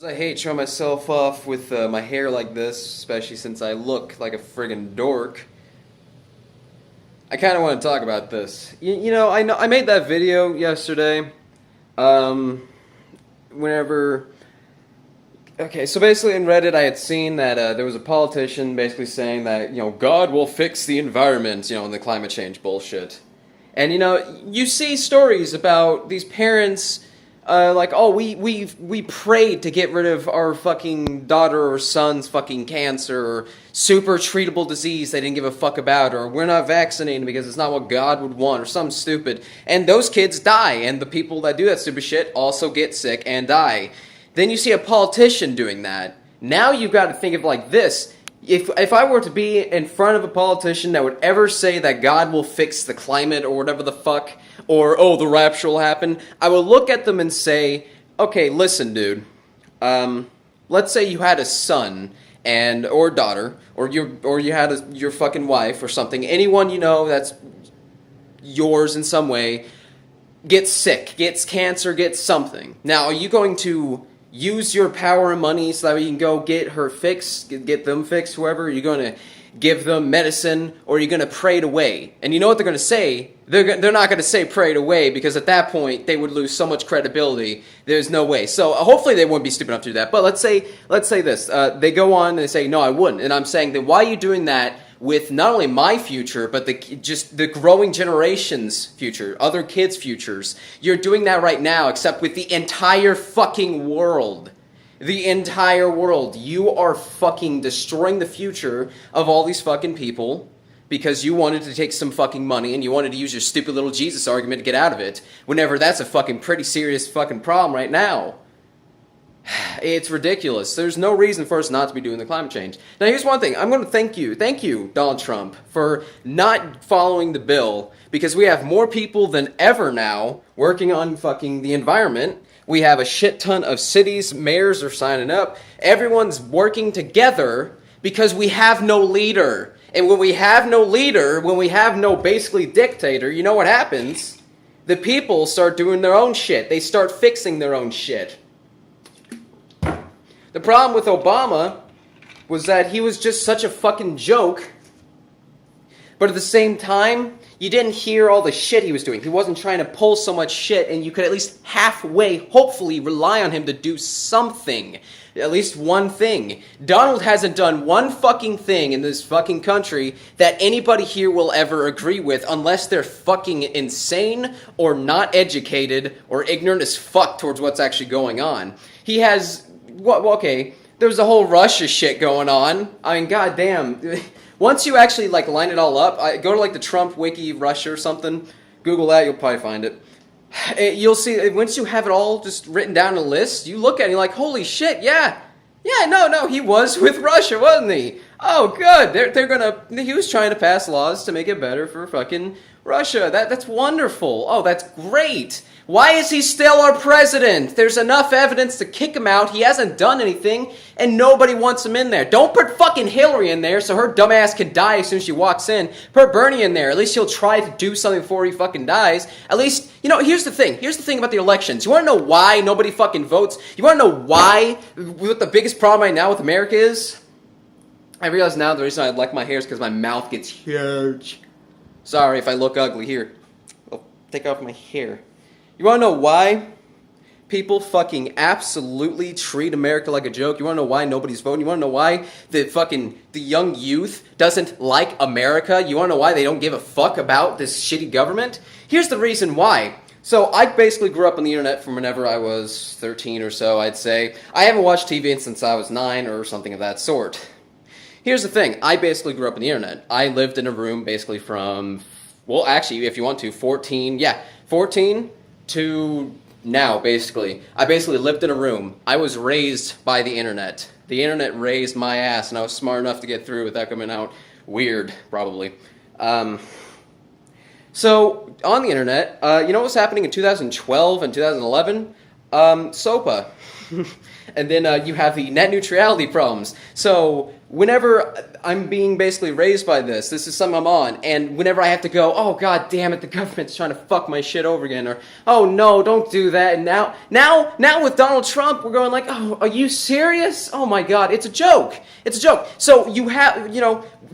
I hate showing myself off with my hair like this, especially since I look like a friggin' dork. I kind of want to talk about this. I know I made that video yesterday. Um, whenever Okay, so basically in Reddit I had seen that there was a politician basically saying that God will fix the environment, in the climate change bullshit. And you see stories about these parents, like, oh, we prayed to get rid of our fucking daughter or son's fucking cancer or super treatable disease they didn't give a fuck about, or we're not vaccinating because it's not what God would want, or something stupid. And those kids die, and the people that do that stupid shit also get sick and die. Then you see a politician doing that. Now you've got to think of like this. If I were to be in front of a politician that would ever say that God will fix the climate or whatever the fuck, or, oh, the rapture will happen, I would look at them and say, okay, listen, dude. Let's say you had a son or daughter, or you had your fucking wife or something. Anyone you know that's yours in some way gets sick, gets cancer, gets something. Now, are you going to use your power and money so that you can go get her fixed, get them fixed, whoever? Are you going to give them medicine, or are you going to pray it away? And you know what they're going to say? They're not going to say pray it away, because at that point they would lose so much credibility. There's no way. So hopefully they wouldn't be stupid enough to do that. But let's say this. They go on and they say, no, I wouldn't. And I'm saying, then why are you doing that with not only my future, but just the growing generation's future, other kids' futures? You're doing that right now, except with the entire fucking world. The entire world. You are fucking destroying the future of all these fucking people because you wanted to take some fucking money and you wanted to use your stupid little Jesus argument to get out of it, whenever that's a fucking pretty serious fucking problem right now. It's ridiculous. There's no reason for us not to be doing the climate change. Now, here's one thing. I'm going to thank you, Donald Trump, for not following the bill, because we have more people than ever now working on fucking the environment. We have a shit ton of cities, mayors are signing up. Everyone's working together because we have no leader. And when we have no leader, when we have no basically dictator, you know what happens? The people start doing their own shit. They start fixing their own shit. The problem with Obama was that he was just such a fucking joke, but at the same time, you didn't hear all the shit he was doing. He wasn't trying to pull so much shit, and you could at least halfway, hopefully, rely on him to do something. At least one thing. Donald hasn't done one fucking thing in this fucking country that anybody here will ever agree with, unless they're fucking insane or not educated or ignorant as fuck towards what's actually going on. He has... okay, there's a whole Russia shit going on. I mean, goddamn. Once you actually, like, line it all up, go to, like, the Trump Wiki Russia or something. Google that, you'll probably find it. You'll see, once you have it all just written down in a list, you look at it and you're like, holy shit, yeah. Yeah, no, he was with Russia, wasn't he? Oh, good. He was trying to pass laws to make it better for fucking Russia. That's wonderful. Oh, that's great. Why is he still our president? There's enough evidence to kick him out. He hasn't done anything, and nobody wants him in there. Don't put fucking Hillary in there so her dumbass can die as soon as she walks in. Put Bernie in there. At least he'll try to do something before he fucking dies. At least, here's the thing. Here's the thing about the elections. You want to know why nobody fucking votes? You want to know what the biggest problem right now with America is? I realize now the reason I like my hair is because my mouth gets huge. Sorry if I look ugly. Here, I'll take off my hair. You want to know why people fucking absolutely treat America like a joke? You want to know why nobody's voting? You want to know why the young youth doesn't like America? You want to know why they don't give a fuck about this shitty government? Here's the reason why. So I basically grew up on the internet from whenever I was 13 or so, I'd say. I haven't watched TV since I was 9 or something of that sort. Here's the thing. I basically grew up on the internet. I lived in a room basically from, well, actually, if you want to, 14 to now, basically. I basically lived in a room. I was raised by the internet. The internet raised my ass, and I was smart enough to get through without coming out weird, probably. So, on the internet, you know what was happening in 2012 and 2011? SOPA. And then you have the net neutrality problems. So, whenever I'm being basically raised by this is something I'm on, and whenever I have to go, oh god damn it, the government's trying to fuck my shit over again, or oh no, don't do that, and now with Donald Trump, we're going like, oh, are you serious? Oh my god, it's a joke. It's a joke. So you have,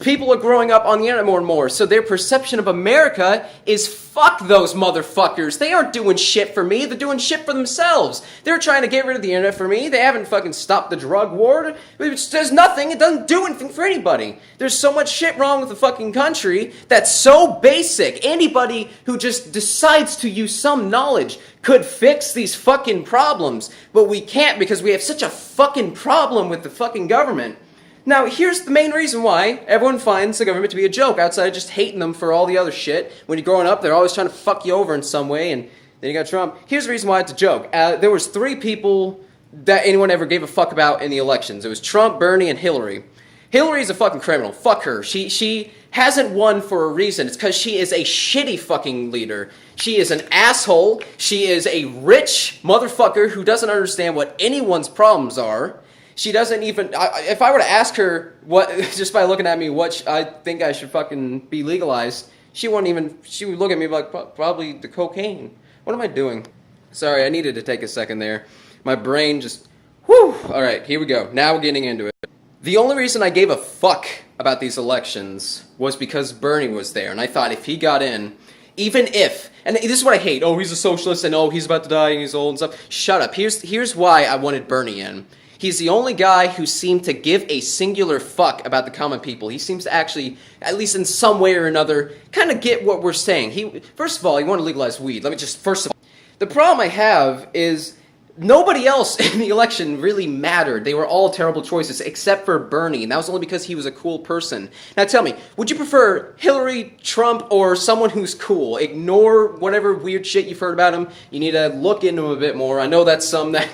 people are growing up on the internet more and more, so their perception of America is fuck those motherfuckers. They aren't doing shit for me, they're doing shit for themselves. They're trying to get rid of the internet for me. They haven't fucking stopped the drug war. There's nothing, it doesn't do anything for anybody. There's so much shit wrong with the fucking country that's so basic. Anybody who just decides to use some knowledge could fix these fucking problems, but we can't because we have such a fucking problem with the fucking government. Now, here's the main reason why everyone finds the government to be a joke, outside of just hating them for all the other shit. When you're growing up, they're always trying to fuck you over in some way, and then you got Trump. Here's the reason why it's a joke. There was 3 people that anyone ever gave a fuck about in the elections. It was Trump, Bernie, and Hillary. Hillary's a fucking criminal. Fuck her. She hasn't won for a reason. It's because she is a shitty fucking leader. She is an asshole. She is a rich motherfucker who doesn't understand what anyone's problems are. She doesn't even, if I were to ask her what, just by looking at me, what I think I should fucking be legalized, she would look at me like, probably the cocaine. What am I doing? Sorry, I needed to take a second there. My brain just, whew. All right, here we go. Now we're getting into it. The only reason I gave a fuck about these elections was because Bernie was there, and I thought if he got in, even if, and this is what I hate, oh, he's a socialist, and oh, he's about to die, and he's old and stuff. Shut up. Here's why I wanted Bernie in. He's the only guy who seemed to give a singular fuck about the common people. He seems to actually, at least in some way or another, kind of get what we're saying. First of all, he wanted to legalize weed. First of all, the problem I have is nobody else in the election really mattered. They were all terrible choices, except for Bernie, and that was only because he was a cool person. Now tell me, would you prefer Hillary, Trump, or someone who's cool? Ignore whatever weird shit you've heard about him. You need to look into him a bit more. I know that's some that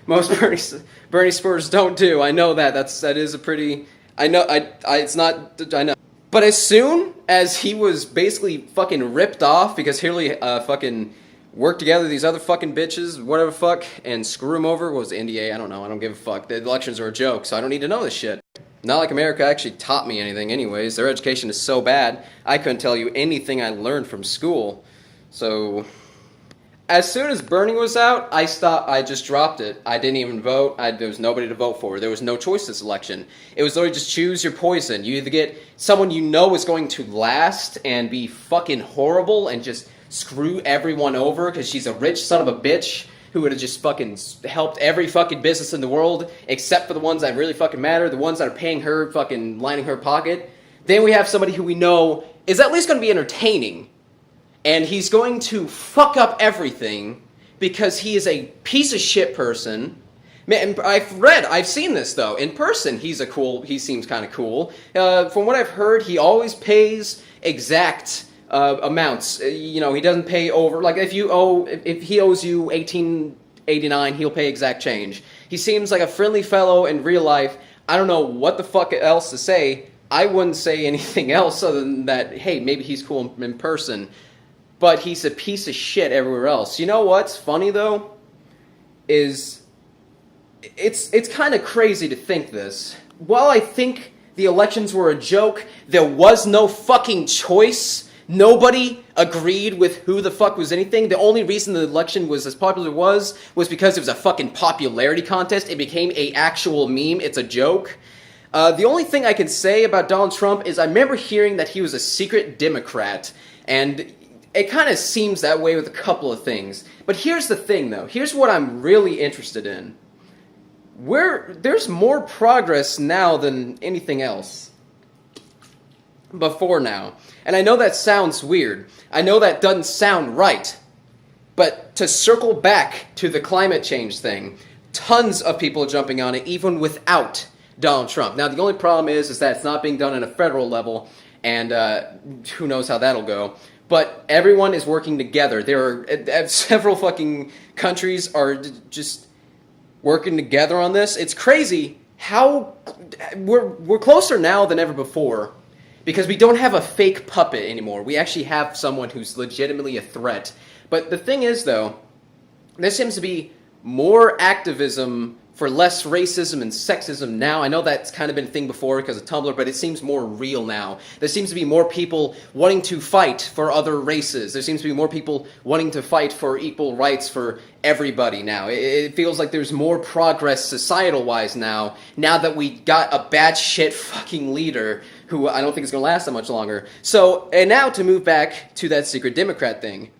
most Bernie Spurs don't do. I know that. That is a pretty... I know. It's not... I know. But as soon as he was basically fucking ripped off because Hillary fucking worked together these other fucking bitches, whatever fuck, and screw him over, what was the NDA? I don't know. I don't give a fuck. The elections are a joke, so I don't need to know this shit. Not like America actually taught me anything anyways. Their education is so bad, I couldn't tell you anything I learned from school. So... as soon as Bernie was out, I just dropped it. I didn't even vote. There was nobody to vote for. There was no choice this election. It was literally just choose your poison. You either get someone you know is going to last and be fucking horrible and just screw everyone over because she's a rich son of a bitch who would have just fucking helped every fucking business in the world except for the ones that really fucking matter, the ones that are paying her, fucking lining her pocket. Then we have somebody who we know is at least going to be entertaining. And he's going to fuck up everything because he is a piece of shit person. Man, I've seen this though. In person, he seems kind of cool. From what I've heard, he always pays exact amounts. He doesn't pay over. Like if he owes you $18.89, he'll pay exact change. He seems like a friendly fellow in real life. I don't know what the fuck else to say. I wouldn't say anything else other than that, hey, maybe he's cool in person. But he's a piece of shit everywhere else. You know what's funny, though? Is it's kind of crazy to think this. While I think the elections were a joke, there was no fucking choice. Nobody agreed with who the fuck was anything. The only reason the election was as popular as was because it was a fucking popularity contest. It became a actual meme. It's a joke. The only thing I can say about Donald Trump is I remember hearing that he was a secret Democrat, and it kind of seems that way with a couple of things. But here's the thing, though. Here's what I'm really interested in. There's more progress now than anything else. Before now. And I know that sounds weird. I know that doesn't sound right. But to circle back to the climate change thing, tons of people are jumping on it, even without Donald Trump. Now, the only problem is that it's not being done at a federal level, and who knows how that'll go. But everyone is working together. There are several fucking countries are just working together on this. It's crazy how we're closer now than ever before because we don't have a fake puppet anymore. We actually have someone who's legitimately a threat. But the thing is, though, there seems to be more activism for less racism and sexism now. I know that's kind of been a thing before because of Tumblr, but it seems more real now. There seems to be more people wanting to fight for other races. There seems to be more people wanting to fight for equal rights for everybody now. It feels like there's more progress societal-wise now that we got a bad shit fucking leader who I don't think is going to last that much longer. So, and now to move back to that secret Democrat thing.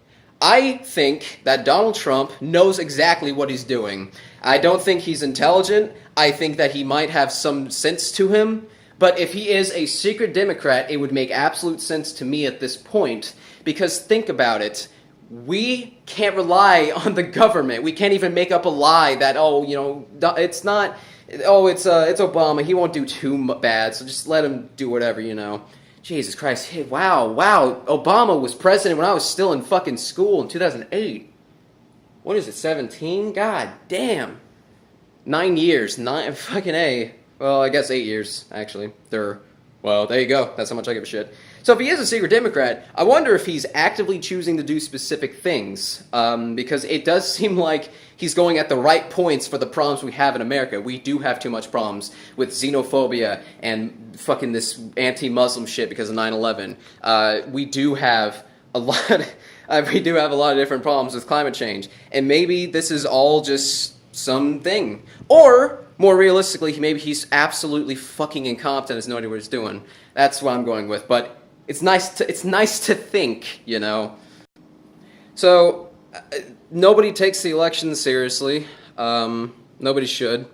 I think that Donald Trump knows exactly what he's doing. I don't think he's intelligent. I think that he might have some sense to him. But if he is a secret Democrat, it would make absolute sense to me at this point. Because think about it. We can't rely on the government. We can't even make up a lie that, oh, you know, it's not, oh, it's Obama. He won't do too bad, so just let him do whatever, you know. Jesus Christ, hey, wow, Obama was president when I was still in fucking school in 2008. What is it, 17? God damn. 9 years, fucking A. Well, I guess 8 years, actually. Well, there you go. That's how much I give a shit. So if he is a secret Democrat, I wonder if he's actively choosing to do specific things, because it does seem like he's going at the right points for the problems we have in America. We do have too much problems with xenophobia and fucking this anti-Muslim shit because of 9/11. We do have a lot. We do have a lot of different problems with climate change, and maybe this is all just something, or more realistically, maybe he's absolutely fucking incompetent, has no idea what he's doing. That's what I'm going with, but. It's nice to think, you know. So nobody takes the election seriously. Nobody should.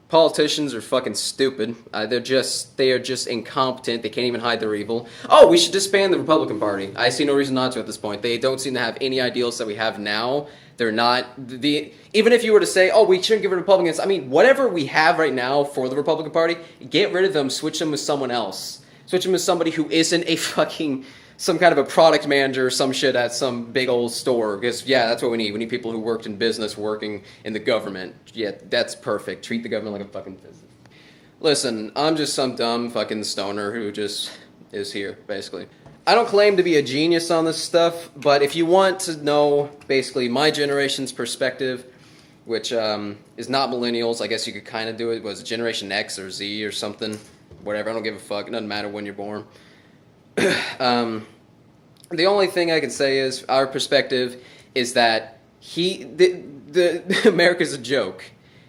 Politicians are fucking stupid. They are just incompetent. They can't even hide their evil. Oh, we should disband the Republican Party. I see no reason not to at this point. They don't seem to have any ideals that we have now. They're not even if you were to say, oh, we shouldn't give it to Republicans. I mean, whatever we have right now for the Republican Party, get rid of them, switch them with someone else. Switch him to somebody who isn't a fucking, some kind of a product manager or some shit at some big old store. Because, yeah, that's what we need. We need people who worked in business, working in the government. Yeah, that's perfect. Treat the government like a fucking business. Listen, I'm just some dumb fucking stoner who just is here, basically. I don't claim to be a genius on this stuff, but if you want to know, basically, my generation's perspective, which is not millennials, I guess you could kind of do it, was Generation X or Z or something. Whatever, I don't give a fuck. It doesn't matter when you're born. The only thing I can say is our perspective is that America's a joke.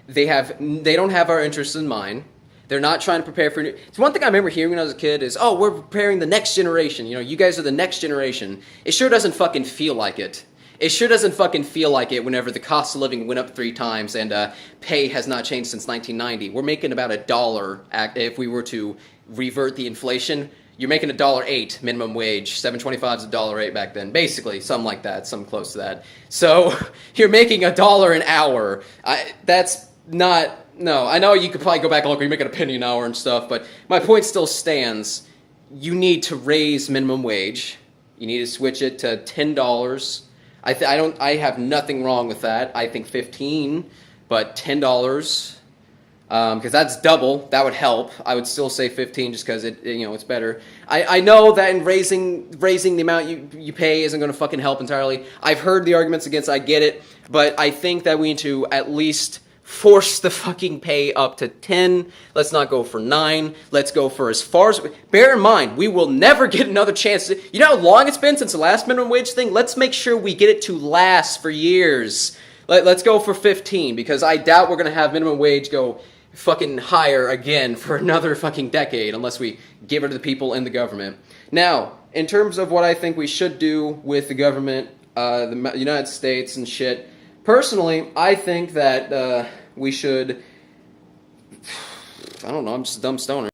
They don't have our interests in mind. They're not trying to prepare for. It's one thing I remember hearing when I was a kid is, oh, we're preparing the next generation. You know, you guys are the next generation. It sure doesn't fucking feel like it. It sure doesn't fucking feel like it whenever the cost of living went up 3 times and pay has not changed since 1990. We're making about $1 if we were to revert the inflation. You're making $1.08 minimum wage. $7.25 is $1.08 back then. Basically, something like that, something close to that. So you're making $1 an hour. That's not. No, I know you could probably go back and look. You're making a penny an hour and stuff, but my point still stands. You need to raise minimum wage. You need to switch it to $10. I have nothing wrong with that. I think 15, but $10, because that's double. That would help. I would still say 15 just because it's better. I know that in raising the amount you pay isn't going to fucking help entirely. I've heard the arguments against. I get it, but I think that we need to at least force the fucking pay up to 10. Let's not go for 9. Let's go for as far as. Bear in mind, we will never get another chance. You know how long it's been since the last minimum wage thing? Let's make sure we get it to last for years. Let's go for 15, because I doubt we're going to have minimum wage go fucking higher again for another fucking decade unless we give it to the people in the government. Now, in terms of what I think we should do with the government, the United States and shit, personally, I think that we should. I don't know. I'm just a dumb stoner.